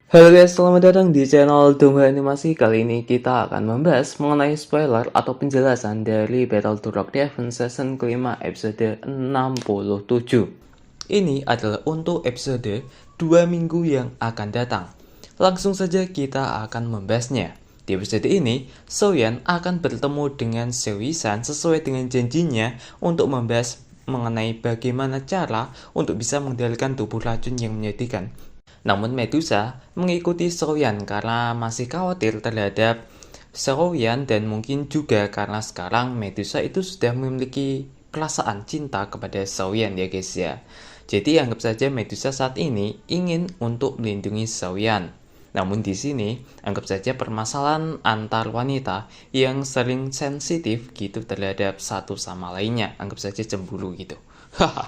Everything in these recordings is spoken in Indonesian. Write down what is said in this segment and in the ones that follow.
Halo guys, selamat datang di channel Dongga Animasi. Kali ini kita akan membahas mengenai spoiler atau penjelasan dari Battle to Rock Heaven season kelima episode 67. Ini adalah untuk episode 2 minggu yang akan datang. Langsung saja kita akan membahasnya. Di episode ini, Soyeon akan bertemu dengan Seo-san sesuai dengan janjinya untuk membahas mengenai bagaimana cara untuk bisa mengendalikan tubuh racun yang menyedihkan. Namun Medusa mengikuti Soyeon karena masih khawatir terhadap Soyeon dan mungkin juga karena sekarang Medusa itu sudah memiliki perasaan cinta kepada Soyeon ya guys ya. Jadi anggap saja Medusa saat ini ingin untuk melindungi Soyeon. Namun di sini anggap saja permasalahan antar wanita yang sering sensitif gitu terhadap satu sama lainnya. Anggap saja cemburu gitu. Haha.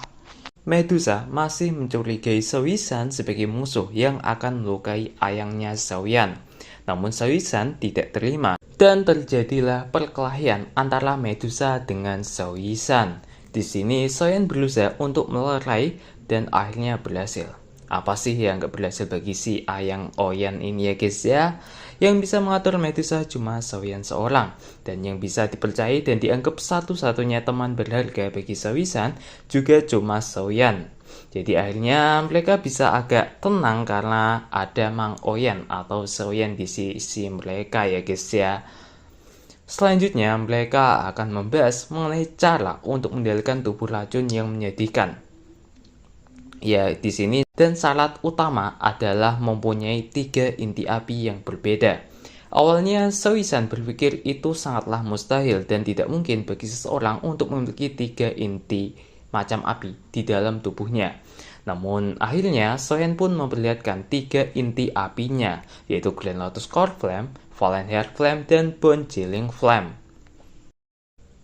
Medusa masih mencurigai Seo-san sebagai musuh yang akan melukai ayangnya Soyeon. Namun Seo-san tidak terima dan terjadilah perkelahian antara Medusa dengan Seo-san. Di sini Soyeon berusaha untuk melerai dan akhirnya berhasil. Apa sih yang gak berhasil bagi si Ayang Oyan ini ya guys ya? Yang bisa mengatur Medusa cuma Soyeon seorang. Dan yang bisa dipercayai dan dianggap satu-satunya teman berharga bagi Soyeon juga cuma Soyeon. Jadi akhirnya mereka bisa agak tenang karena ada Mang Oyan atau Soyeon di sisi mereka ya guys ya. Selanjutnya mereka akan membahas mengenai cara untuk mengendalikan tubuh racun yang menyedihkan. Ya, di sini dan syarat utama adalah mempunyai 3 inti api yang berbeda. Awalnya, Seo-san berpikir itu sangatlah mustahil dan tidak mungkin bagi seseorang untuk memiliki 3 inti macam api di dalam tubuhnya. Namun, akhirnya Soyeon pun memperlihatkan 3 inti apinya, yaitu Grand Lotus Core Flame, Fallen Hair Flame, dan Bone Chilling Flame.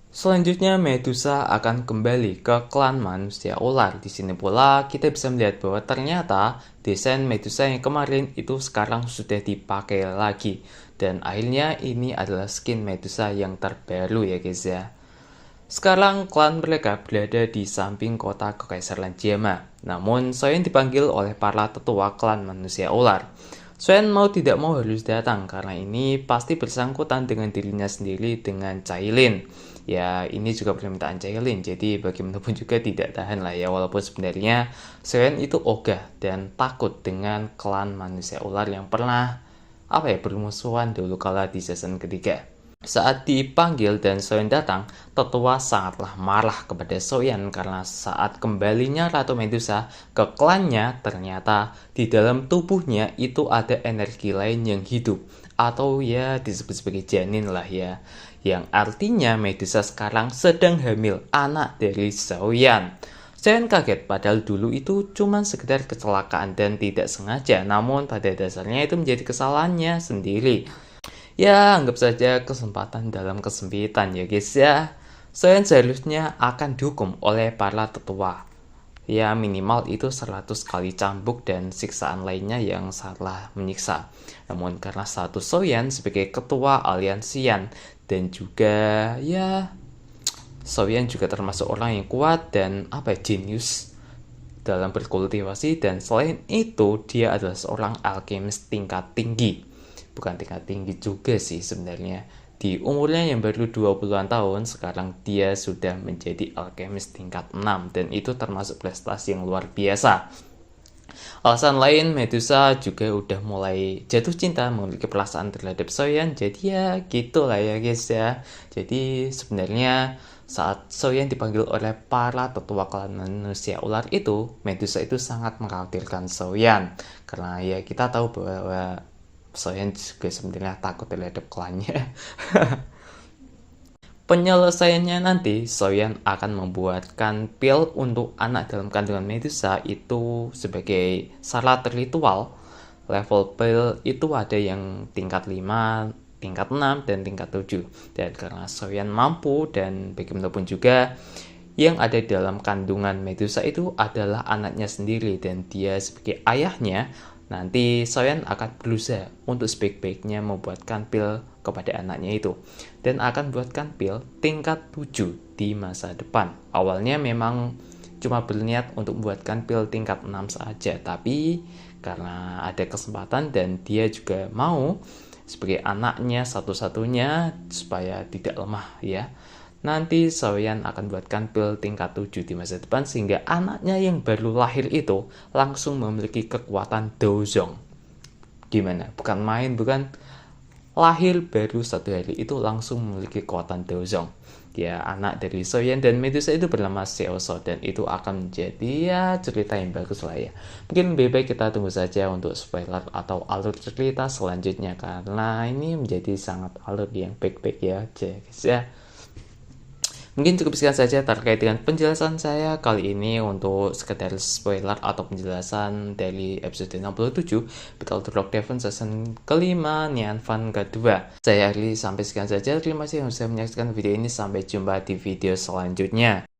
Selanjutnya Medusa akan kembali ke klan manusia ular. Di sini pula kita bisa melihat bahwa ternyata desain Medusa yang kemarin itu sekarang sudah dipakai lagi. Dan akhirnya ini adalah skin Medusa yang terbaru ya guys ya. Sekarang klan mereka berada di samping kota Kekaisaran Jema. Namun Soyeon dipanggil oleh para tetua klan manusia ular. Soyeon mau tidak mau harus datang karena ini pasti bersangkutan dengan dirinya sendiri dengan Chailin. Ya ini juga permintaan Chailin, jadi bagaimanapun juga tidak tahan lah ya. Walaupun sebenarnya Soyeon itu ogah dan takut dengan klan manusia ular yang pernah bermusuhan dulu kala di season ketiga. Saat dipanggil dan Soyeon datang, tetua sangatlah marah kepada Soyeon karena saat kembalinya Ratu Medusa ke klannya, ternyata di dalam tubuhnya itu ada energi lain yang hidup, atau ya disebut sebagai janin lah ya, yang artinya Medusa sekarang sedang hamil anak dari Soyeon. Soyeon kaget padahal dulu itu cuma sekedar kecelakaan dan tidak sengaja, namun pada dasarnya itu menjadi kesalahannya sendiri. Ya, anggap saja kesempatan dalam kesempitan ya guys ya. Soyeon seharusnya akan dihukum oleh para tetua. Ya minimal itu 100 kali cambuk dan siksaan lainnya yang sangatlah menyiksa. Namun karena status Soyeon sebagai ketua aliansian dan juga ya Soyeon juga termasuk orang yang kuat dan jenius dalam berkultivasi, dan selain itu dia adalah seorang alkemis tingkat tinggi. Bukan tingkat tinggi juga sih sebenarnya. Di umurnya yang baru 20-an tahun, sekarang dia sudah menjadi alkemis tingkat 6 dan itu termasuk prestasi yang luar biasa. Alasan lain, Medusa juga udah mulai jatuh cinta, memiliki perasaan terhadap Soyeon. Jadi ya gitu lah ya guys ya. Jadi sebenarnya saat Soyeon dipanggil oleh para tetua klan manusia ular itu, Medusa itu sangat mengkhawatirkan Soyeon. Karena ya kita tahu bahwa Soyeon juga sebenarnya takut terhadap klannya. Penyelesaiannya nanti, Soyeon akan membuatkan pil untuk anak dalam kandungan Medusa itu sebagai syarat ritual. Level pil itu ada yang tingkat 5, tingkat 6, dan tingkat 7. Dan karena Soyeon mampu dan bagaimanapun juga yang ada dalam kandungan Medusa itu adalah anaknya sendiri dan dia sebagai ayahnya, nanti Soyeon akan berusaha untuk sebaik-baiknya membuatkan pil kepada anaknya itu dan akan buatkan pil tingkat 7 di masa depan. Awalnya memang cuma berniat untuk membuatkan pil tingkat 6 saja, tapi karena ada kesempatan dan dia juga mau sebagai anaknya satu-satunya supaya tidak lemah ya. Nanti Soyeon akan buatkan pil tingkat 7 di masa depan sehingga anaknya yang baru lahir itu langsung memiliki kekuatan Dozong. Gimana? Bukan main, bukan? Lahir baru 1 hari itu langsung memiliki kekuatan Dozong. Dia anak dari Soyeon dan Medusa itu bernama Seoso dan itu akan menjadi ya cerita yang bagus lah ya. Mungkin lebih baik kita tunggu saja untuk spoiler atau alur cerita selanjutnya karena ini menjadi sangat alur yang baik-baik ya guys ya. Mungkin cukup sekian saja terkait dengan penjelasan saya kali ini untuk sekedar spoiler atau penjelasan dari episode 67 Battle to Rock Devon season kelima Nian Fan kedua. Saya Arli, sampai sekian saja. Terima kasih yang sudah menyaksikan video ini. Sampai jumpa di video selanjutnya.